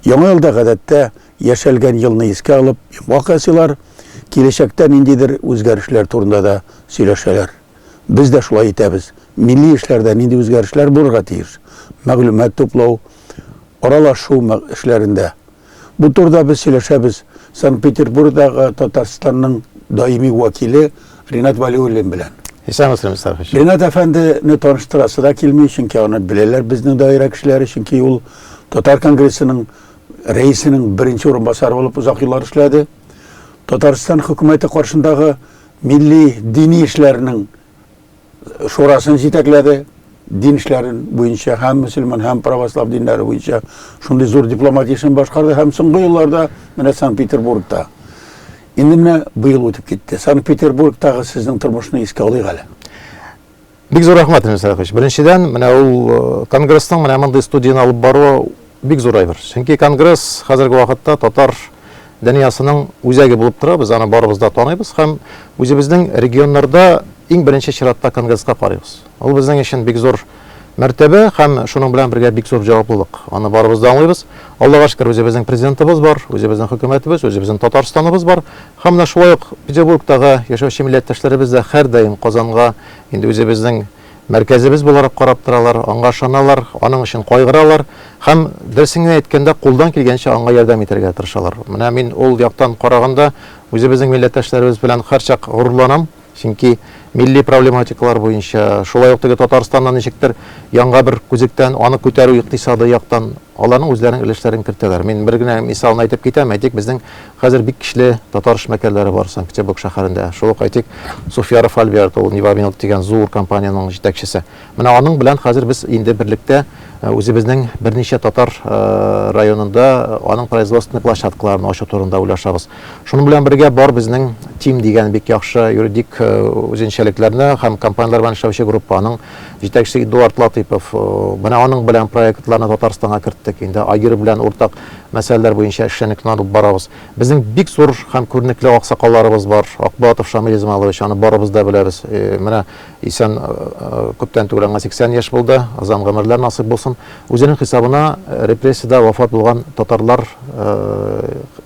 Яңа елда гадәттә яшәлгән елны искә алып, вакыйгалар киләчәктә ниндидер үзгәрешләр турында да сөйләшәләр. Без дә шулай итәбез. Милли эшләрдә нинди үзгәрешләр булырга тиеш? Мәгълүмат туплау, аралашу эшләрендә. Бу турыда без сөйләшәбез Санкт-Петербургдагы Татарстанның даими вәкиле Ринат Вәлиуллин белән. Ринат әфәндене таныштырасы да килми, чөнки аны беләләр безнең даирә кешеләре, чөнки ул Татар конгрессының рәисенең беренче урынбасары булып узак еллар эшләде. Татарстан хөкүмәте каршындагы милли дини эшләрнең шурасын җитәкләде. Дин эшләрен буенча һәм мөселман, һәм православ диннәре буенча шундый зур дипломатия эшен башкарды һәм соңгы елларда менә Санкт-Петербургта. Инде менә быел үтеп китте. Санкт-Петербургтагы сезнең тормышны искә алыйк әле. Бик зур рәхмәт, Мөсәләхович. Беренчедән, менә ул конгресстың менә мондый студияны алып бару бик зур әйбер. Чөнки конгресс хәзерге вакытта татар дөньясының үзәге булып тора. Без аны барыбыз да таныйбыз һәм үзебезнең регионнарда иң беренче чиратта конгресска карыйбыз. Ул безнең өчен бик зур мәртәбә һәм шуның белән бергә бик зур җаваплылык. Аны барыбыз да аңлыйбыз. Аллага шөкер, үзебезнең президентыбыз бар, үзебезнең хөкүмәтебез, үзебезнең Татарстаныбыз бар. Һәм менә шулай ук Петербургтагы яшәүче милләттәшләребез дә һәр даим Казанга инде үзебезнең мәркәзебез буларак карап торалар, аңа ышаналар, аның өчен кайгыралар һәм дөресен әйткәндә кулдан килгәнчә аңа ярдәм итәргә тырышалар. Менә мин ул яктан караганда үзебезнең милләттәшләребез белән һәрчак горурланам. Чөнки милли проблематикалар буенча шулай ук Татарстаннан ничектер яңа бер күзектән аны күтәрү икътисады яктан аларның үзләренең өлешләрен кертәләр. Мин бер генә мисалны әйтеп китәм. Әйтик, безнең хәзер бик көчле татар эшмәкәрләре бар Санкт-Петербург шәһәрендә. Шул ук әйтик, Суфияров Альберт, ул Ниваминов дигән зур компаниянең җитәкчесе. Менә аның белән хәзер без инде берлектә үзебезнең берничә татар районында аның производственный площадкаларын ачу турында уйлашабыз. Шуның белән бергә бар безнең Тим дигән бик яхшы юридик үзенчәлекләрне һәм компаниялар белән эшләүче группаның җитәкчесе Эдуард Латыйпов. Менә аның белән проектларны Татарстанга керттек. Инде Агир белән уртак мәсьәләләр буенча эшләнекне алып барабыз. Безнең бик зур һәм күренекле аксакалларыбыз бар. Акбатов Шамил Измайлович, аны барыбыз да беләбез. Менә исән күптән түгел, 80 яшь булды. Азан гомерләр насыйп булсын. Үзенең хисабына репрессиядә вафат булган татарлар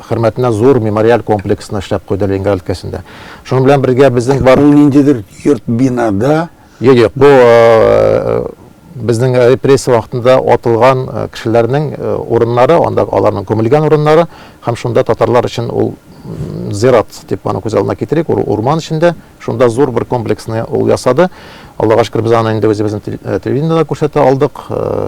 хөрмәтенә зур мемориаль комплексны эшләп куйды Ленинград өлкәсендә. Шуның белән бергә безнең бар ниндидер йорт бинада. Юк, бу безнең репрессия вакытында атылган кешеләрнең урыннары, анда аларның күмелгән урыннары һәм шунда татарлар өчен ул зират дип аны күз алдына китерик, урман эчендә шунда зур бер комплексны ул ясады. Аллага шөкер, біз аны инде үзебезнең телевидениедә күрсәтә алдык,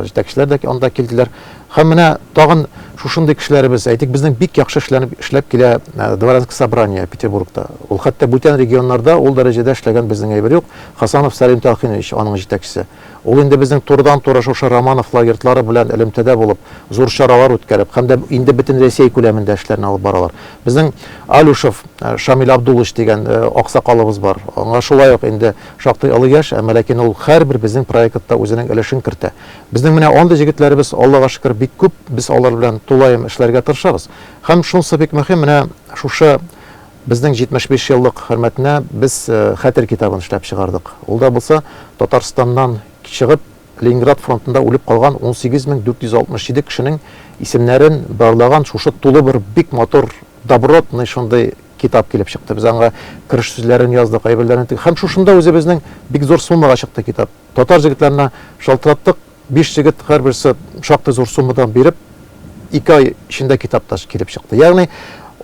җитәкчеләр дә анда килделәр. Һәм менә тагын шушындый кешеләребез, әйтик, безнең бик яхшы эшләп килә дворянское собрание Петербургта. Ул хәтта бүтән регионнарда ул дәрәҗәдә эшләгән безнең әйбер юк. Хасанов Сәлим Талхинович аның җитәкчесе. Ул инде безнең турыдан-туры шушы Романов лагерьлары белән элемтәдә булып, зур чаралар үткәреп, һәм дә инде бөтен Россия күләмендә эшләрне алып баралар. Безнең Алюшев Шамил Абдулович дигән аксакалыбыз бар. Аңа шулай ук инде шактый олы яшь, ләкин ул һәрбер безнең проектта үзенең өлешен кертә. Безнең менә андый җегетләребез, Аллага шөкер, бик күп, без алар белән тулаем эшләргә тырышабыз. Һәм шунысы бик мөһим, менә шушы безнең 75 еллык хөрмәтенә без хәтер китабын эшләп чыгардык. Ул да булса Татарстаннан чыгып Ленинград фронтында үлеп калган 18467 кешенең исемнәрен барлаган шушы тулы бер бик мотор добротный шундый китап килеп чыкты. Без аңа кириш сүзләрен яздык, әйберләрен. Һәм шушында үзебезнең бик зур суммага чыкты китап. Татар җегетләренә шалтыраттык, 5 җегет һәрберсе шактый зур суммадан биреп 2 ай эчендә китапта килеп чыкты. Ягъни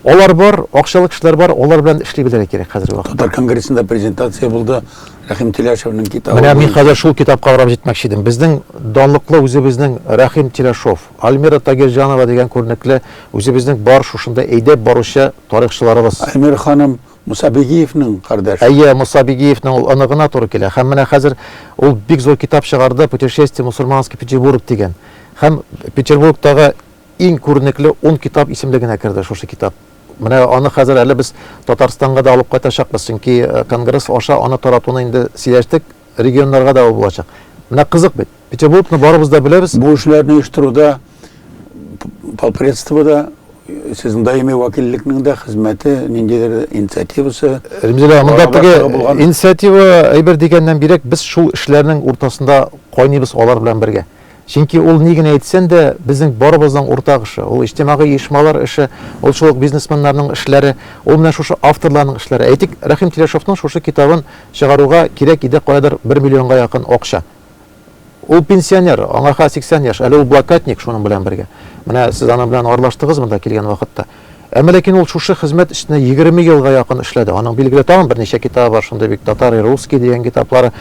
алар бар, акчалы кешеләр бар, алар белән эшли белергә кирәк хәзерге вакытта. Татар конгрессында презентация булды. Рәхим Тиләшевнең китабы. Менә мин хәзер шул китапка карап җитмәкче идем. Безнең данлыклы үзебезнең Рәхим Тиләшев, Альмира Тагирҗанова дигән күренекле үзебезнең бар шушында әйдәп баручы тарихчыларыбыз. Альмира ханым Мусабигиевнең кардәше. Әйе, Мусабигиевнең ул аныгына туры килә. Һәм менә хәзер ул бик зур китап чыгарды, Путешествие мусульманский Петербург дигән. Һәм Петербургтагы иң күренекле 10 китап исемлегенә керде шушы китап. Менә аны хәзер әле без Татарстанга да алып кайтачакбыз, чөнки конгресс аша аны таратуны инде сөйләштек, регионнарга да булачак. Менә кызык бит. Петербургны барыбыз да беләбез. Бу эшләрне оештыруда полпредствода сезнең даими вәкиллекнең дә хезмәте, ниндидер инициативасы. Римзилә, монда теге инициатива әйбер дигәннән бирәк, без шул эшләрнең уртасында кайныйбыз алар белән бергә. Чөнки ул ни генә әйтсәң дә безнең барыбызның уртак эше, ул иҗтимагый оешмалар эше, ул шул бизнесменнарның эшләре, ул менә шушы авторларның эшләре. Әйтик, Рәхим Тиләшевның шушы китабын чыгаруга кирәк иде каядыр 1 миллионга якын акча. Ул пенсионер, аңа 80 яшь, әле ул блокадник шуның белән бергә. Менә сез аның белән аралаштыгыз монда килгән вакытта. Әмма ләкин ул шушы хезмәт эшенә 20 елга якын эшләде. Аның билгеле тагын берничә китабы бар, шунда бик татар и русский дигән китаплары,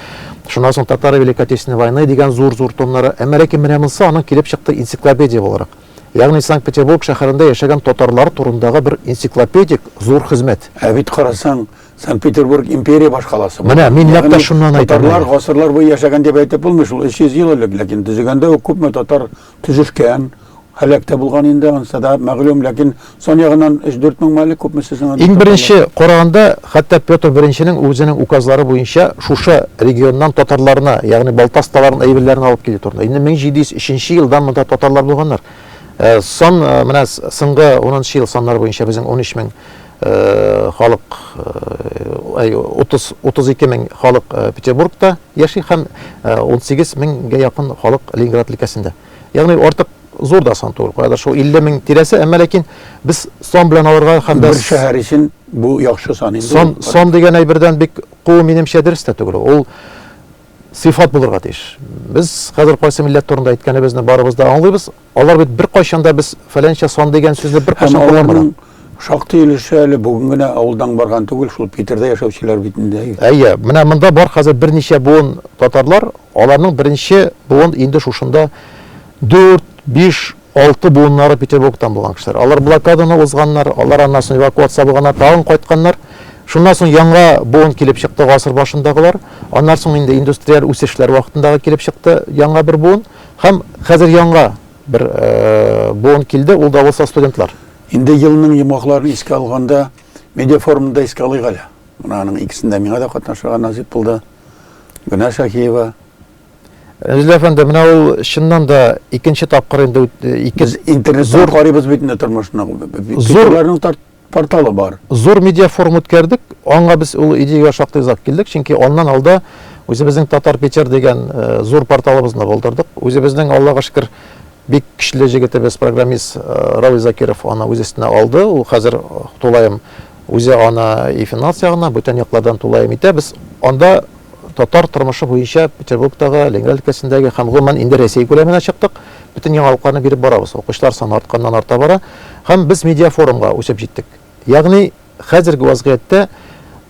шуннан соң татар Великой Отечественной войны дигән зур томнары. Әмма ләкин менә монысы аның килеп чыкты энциклопедия буларак. Ягъни Санкт-Петербург шәһәрендә яшәгән татарлар турындагы бер энциклопедик зур хезмәт. Ә бит карасаң, Санкт-Петербург империя башкаласы. Менә мин нәкъ шуннан әйтәм. Татарлар гасырлар буе яшәгән дип әйтеп булмый шул 300 ел элек, ләкин төзегәндә үк күпме татар төзешкән. Һәлакта булган инде, ансы да мәгълүм, ләкин сон ягыннан 3-4 мең мәле күпмесе соң. Иң беренче караганда, хәтта Петр I-нең үзенең указлары буенча шушы регионнан татарларына, ягъни Балтасталарның әйберләрен алып килү турында. Инде 1703 елдан монда татарлар булганнар. Сон менә соңгы 10 ел саннары буенча безнең 13 мең халык, 32 мең халык Петербургта яши һәм 18 меңгә якын халык Ленинград өлкәсендә. Ягъни артык зур да сан түгел. Кайда шул 50 мең тирәсе, әмма ләкин без сон белән алырга һәм бер шәһәр өчен бу яхшы сан инде. Сон дигән әйбердән бик куу минемчә дөрес тә түгел. Ул сыйфат булырга тиеш. Без хәзер кайсы милләт турында әйткәнебезне барыбыз да аңлыйбыз. Алар бит бер кайчан да без фәләнчә сон дигән сүзне бер кайчан кулланмаган. Шактый өлеше әле бүген генә авылдан барган түгел, шул Питердә яшәүчеләр битендә. Әйе, менә монда бар хәзер берничә буын татарлар, аларның беренче буын инде шушында 4, 5, 6 буыннары Петербургтан булган кешеләр. Алар блокаданы узганнар, алар аннан соң эвакуация булганнар, тагын кайтканнар. Шуннан соң яңа буын килеп чыкты гасыр башындагылар. Аннан соң инде индустриаль үсешләр вакытындагы килеп чыкты яңа бер буын. Һәм хәзер яңа бер буын килде, ул да булса студентлар. Инде елның йомакларын искә алганда, медиа форумында искә алыйк әле. Моның икесендә миңа да катнашырга насип булды. Гүнә Шакиева. Рәзил әфәнде, менә ул чыннан да икенче тапкыр инде интернеттан карыйбыз бит инде тормышны. Зурларның порталы бар. Зур медиа форум үткәрдек. Аңа без ул идеяга шактый озак килдек, чөнки аннан алда үзебезнең Татар Печер дигән зур порталыбызны булдырдык. Үзебезнең, Аллага шөкер, бик кичле җегетебез, программист Равил Закиров аны үз өстенә алды. Ул хәзер тулаем үзе аны и финанс ягына, бүтән яклардан тулаем итә. Без анда татар тормышы буенча Петербургтагы, Ленинград өлкәсендәге һәм гомумән инде Россия күләменә чыктык. Бүтән яңалыкларны биреп барабыз. Укучылар саны артканнан арта бара. Һәм без медиа форумга үсеп җиттек. Ягъни хәзерге вазгыятьтә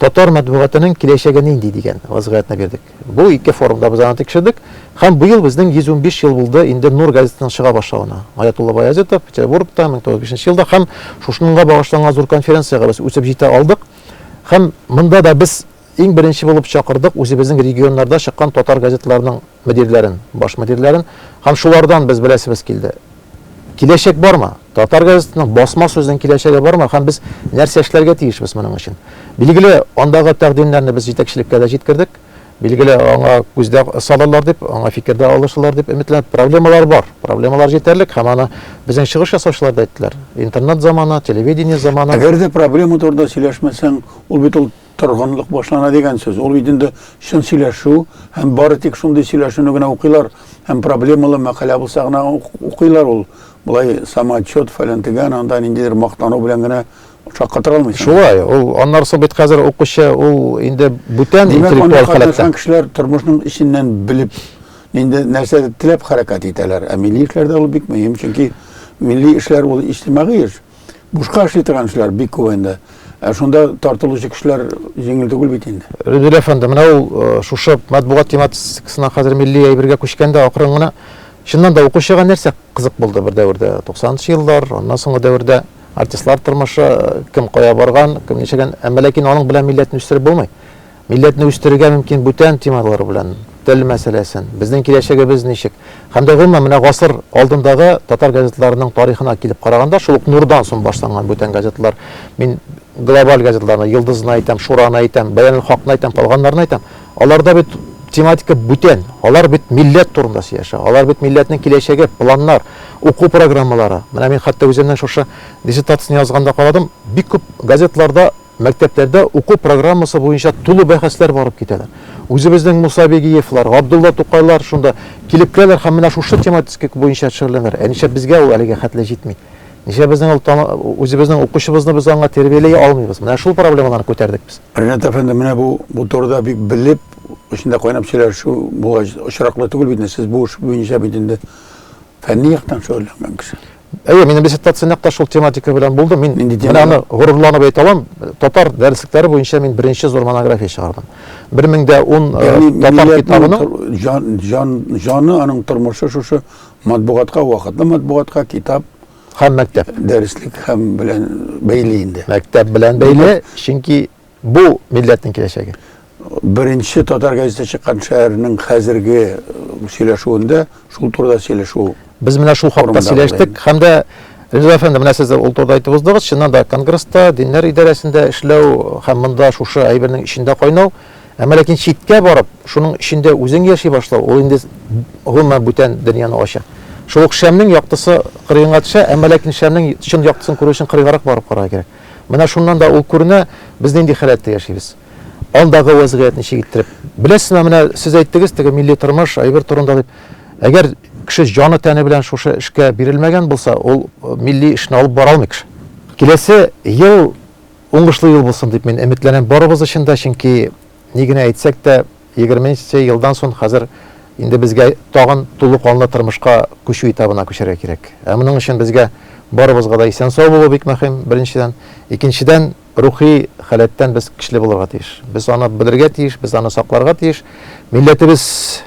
татар матбугатының киләчәге нинди дигән вазгыятьне бирдек. Бу ике форумда без аны тикшердек. Һәм быел безнең 115 ел булды инде Нур газетаның чыга башлауына. Аятулла Баязитов Петербургта 1905 елда һәм шушыныңга багышланган зур конференцияга без үсеп җитә алдык. Һәм монда да без иң беренче булып чакырдык үзебезнең регионнарда чыккан татар газетларының мөдирләрен, баш мөдирләрен, һәм шулардан без беләсебез килде. Киләчәк бармы? Татар газетының басма сүзнең киләчәге бармы? Һәм без нәрсә эшләргә тиешбез моның өчен? Билгеле, андагы тәкъдимнәрне без җитәкчелеккә дә җиткердек. Билгеле, аңа күздә салалар дип, аңа фикердә алышылар дип өметләнеп, проблемалар бар. Проблемалар җитәрлек, һәм аны безнең чыгыш ясаучылар да әйттеләр. Интернет заманы, телевидение заманы. Әгәр дә проблема турында сөйләшмәсәң, ул бит ул торгынлык башлана дигән сүз. Ул бит инде шун сөйләшү һәм бары тик шундый сөйләшүне генә укыйлар, һәм проблемалы мәкалә булса гына укыйлар ул. Булай самоотчет фәлән дигән, анда ниндидер мактану белән генә шаккатыра алмыйсың. Шулай, ул аннары бит хәзер укучы, ул инде бүтән интеллектуаль халәттә. Кешеләр тормышның иченнән белеп, инде нәрсә теләп хәрәкәт итәләр. Ә милли эшләрдә ул бик мөһим, чөнки милли эшләр ул иҗтимагый эш. Бушка эшли торган эшләр бик күп инде. Шунда тартылучы кешеләр җиңел түгел бит инде. Рәзил әфәнде, менә ул шушы матбугат тематикасына хәзер милли әйбергә күчкәндә акрын гына чыннан да укучыга нәрсә кызык булды бер дәвердә, 90-нчы еллар, аннан соңгы дәвердә артистлар тормышы, кем кая барган, кем ничәгән, әмма ләкин аның белән милләтне үстереп булмый. Милләтне үстерергә мөмкин бүтән темалар белән, тел мәсьәләсен, безнең киләчәгебез ничек. Һәм дә гомумән менә гасыр алдындагы татар газетларының тарихына килеп караганда, шул ук Нурдан соң башланган бүтән газетлар, мин глобаль газетларны, Йылдызны әйтәм, Шураны әйтәм, Баянул Хакны әйтәм, калганнарны әйтәм. Аларда бит тематика бүтән. Алар бит милләт турында сөйләшә. Алар бит милләтнең киләчәге, планнар, уку программалары. Менә мин хәтта үземнән шушы диссертацияны язганда карадым, бик күп газетларда, мәктәпләрдә уку программасы буенча тулы бәхәсләр барып китәләр. үзебезнең Муса Бегиевлар, Габдулла Тукайлар шунда килеп келәләр һәм менә шушы тематика буенча шөгыльләнәләр. Нишлә безгә ул әлегә хәтле җитми? Нишлә безнең үзебезнең укучыбызны без аңа тәрбияләй алмыйбыз? Менә шул проблемаларны күтәрдек без. Ринат әфәнде, менә бу турыда бик белеп, ишендә кайнап сөйләшү була очраклы түгел бит. Сез бу эш буенча бит инде фәнни яктан шөгыльләнгән кеше. Әйе, минем диссертациямда шул тематика белән булды. Мин менә аны горурланып әйтә алам. Татар дәреслектәре буенча мин беренче зур монография чыгардым. 1010 татар китабының жаны аның тормышы шушы матбугатка, вакытлы матбугатка, китап һәм мәктәп. Дәреслек һәм белән бәйле инде. Мәктәп белән бәйле, чөнки бу милләтнең киләчәге. Беренче татар газетасы чыккан шәһәрнең хәзерге сөйләшүендә шул турыда сөйләшү. Без менә шул хакта сөйләштек һәм дә Риза әфәнде, менә сез ул турыда әйтеп уздыгыз, чыннан да Конгресста, диннәр идарәсендә эшләү һәм монда шушы әйбернең ичендә кайнау, әмма ләкин читкә барып, шуның ичендә үзең яши башлау, ул инде гомумән бүтән дөньяны ача. Шул ук шәмнең яктысы кырыйга төшә, әмма ләкин шәмнең чын яктысын күрү өчен кырыйгарак барып карарга кирәк. Менә шуннан да ул күренә, без нинди халәттә яшибез. Андагы вазгыятьне чигиттереп. Беләсезме, менә сез әйттегез, теге милли тормыш, әйбер турында дип. Әгәр кеше җаны тәне белән шушы эшкә бирелмәгән булса, ул милли эшне алып бара алмый кеше. Киләсе ел уңышлы ел булсын дип мин өметләнәм барыбыз өчен дә, чөнки ни генә әйтсәк тә 20 елдан соң хәзер инде безгә тагын тулы канлы тормышка күчү этабына күчәргә кирәк. Моның өчен безгә барыбызга да исән сау булу бик мөһим, беренчедән. Икенчедән, рухи халәттән без көчле булырга тиеш. Без аны белергә тиеш, без аны сакларга тиеш. Милләтебез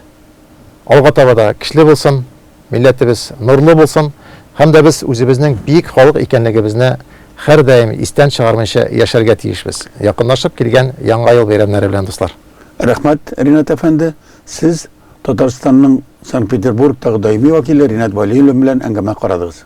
алга таба да көчле булсын, милләтебез нурлы булсын, һәм дә без үзебезнең бик халык икәнлегебезне һәр даим истән чыгармыйча яшәргә тиешбез. Якынлашып килгән яңа ел бәйрәмнәре белән, дуслар. Рәхмәт, Ринат әфәнде. Сез Татарстанның Санкт-Петербургтагы даими вәкиле Ринат Вәлиев белән әңгәмә карадыгыз.